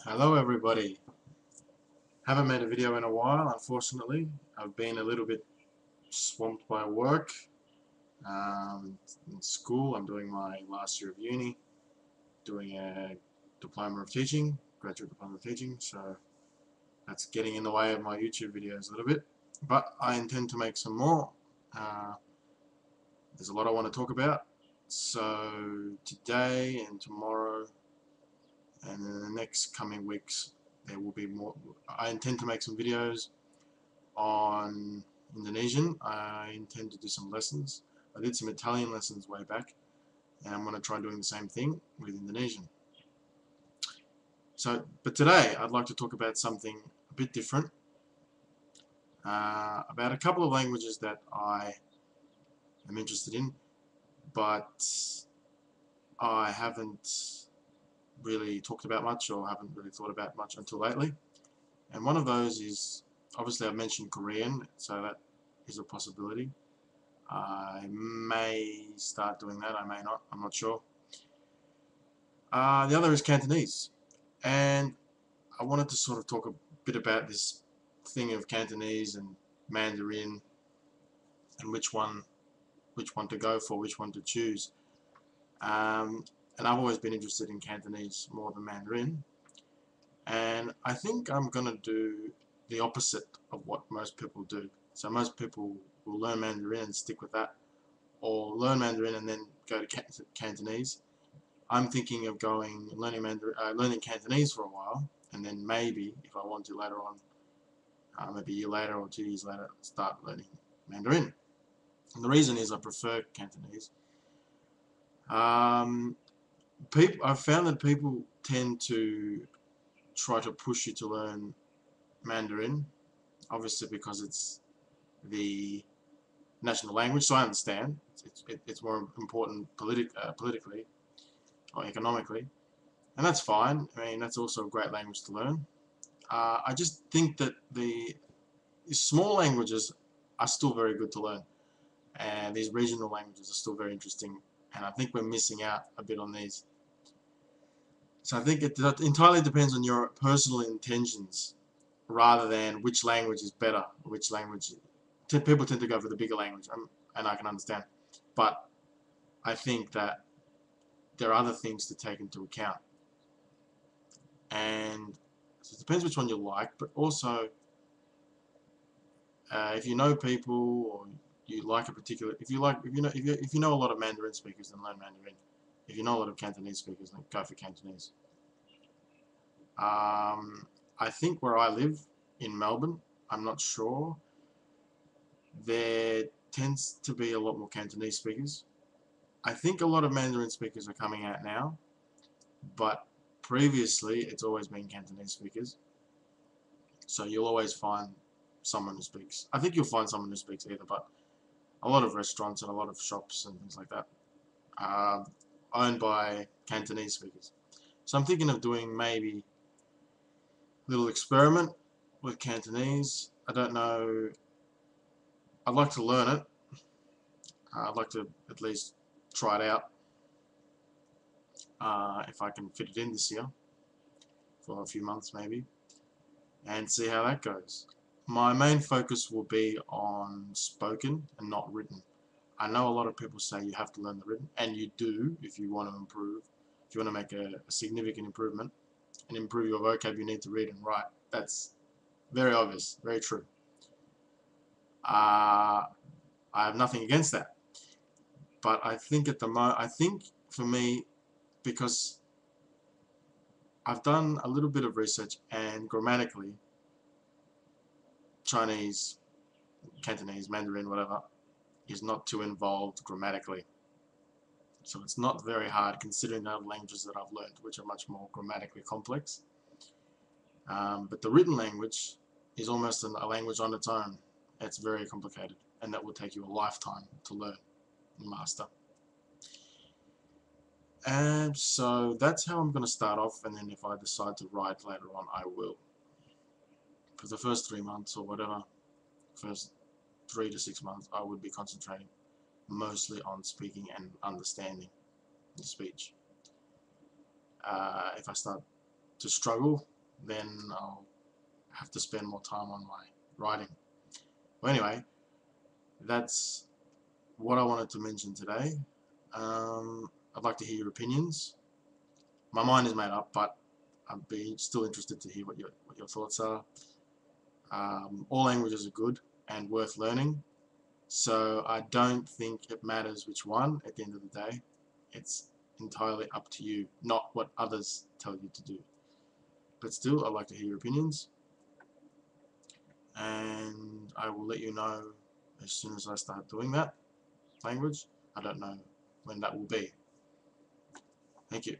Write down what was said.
Hello everybody. Haven't made a video in a while, unfortunately. I've been a little bit swamped by work. In school, I'm doing my last year of uni, doing a diploma of teaching, graduate diploma of teaching, so that's getting in the way of my YouTube videos a little bit. But I intend to make some more. Uh, there's a lot I want to talk about. So today and tomorrow and in the next coming weeks, there will be more. I intend to make some videos on Indonesian. I intend to do some lessons. I did some Italian lessons way back, and I'm going to try doing the same thing with Indonesian. But today I'd like to talk about something a bit different, about a couple of languages that I am interested in, but I haven't really talked about much or haven't really thought about much until lately. And one of those is, obviously I've mentioned Korean, so that is a possibility. I may start doing that, I may not, I'm not sure. The other is Cantonese, and I wanted to sort of talk a bit about this thing of Cantonese and Mandarin and which one to go for, which one to choose. And I've always been interested in Cantonese more than Mandarin, and I think I'm going to do the opposite of what most people do. So most people will learn Mandarin and stick with that, or learn Mandarin and then go to Cantonese. I'm thinking of learning Cantonese for a while, and then maybe, if I want to later on, maybe a year later or 2 years later, start learning Mandarin. And the reason is I prefer Cantonese. I've found that people tend to try to push you to learn Mandarin, obviously because it's the national language, so I understand. It's more important politically or economically, and that's fine. I mean, that's also a great language to learn. I just think that the small languages are still very good to learn, and these regional languages are still very interesting, and I think we're missing out a bit on these. So I think it entirely depends on your personal intentions rather than which language is better, which language. People tend to go for the bigger language, and I can understand, but I think that there are other things to take into account, and so it depends which one you like, but also if you know people or you like a particular, if you know a lot of Mandarin speakers, then learn Mandarin. If you know a lot of Cantonese speakers, then go for Cantonese. I think where I live in Melbourne, I'm not sure, there tends to be a lot more Cantonese speakers. I think a lot of Mandarin speakers are coming out now, but previously it's always been Cantonese speakers. So you'll always find someone who speaks. I think you'll find someone who speaks either, but a lot of restaurants and a lot of shops and things like that are owned by Cantonese speakers. So I'm thinking of doing maybe a little experiment with Cantonese. I don't know. I'd like to learn it. I'd like to at least try it out if I can fit it in this year for a few months maybe, and see how that goes. My main focus will be on spoken and not written. I know a lot of people say you have to learn the written, and you do if you want to improve. If you want to make a significant improvement and improve your vocab, you need to read and write. That's very obvious, very true. I have nothing against that, but I think I think for me, because I've done a little bit of research, and grammatically, Chinese, Cantonese, Mandarin, whatever, is not too involved grammatically. So it's not very hard considering the other languages that I've learned, which are much more grammatically complex. But the written language is almost a language on its own. It's very complicated, and that will take you a lifetime to learn and master. And so that's how I'm going to start off, and then if I decide to write later on, I will. For the first 3 months or whatever, first 3 to 6 months, I would be concentrating mostly on speaking and understanding the speech. If I start to struggle, then I'll have to spend more time on my writing. Well, anyway, that's what I wanted to mention today. I'd like to hear your opinions. My mind is made up, but I'd be still interested to hear what your thoughts are. All languages are good and worth learning, so I don't think it matters which one at the end of the day. It's entirely up to you, not what others tell you to do. But still, I'd like to hear your opinions, and I will let you know as soon as I start doing that language. I don't know when that will be. Thank you.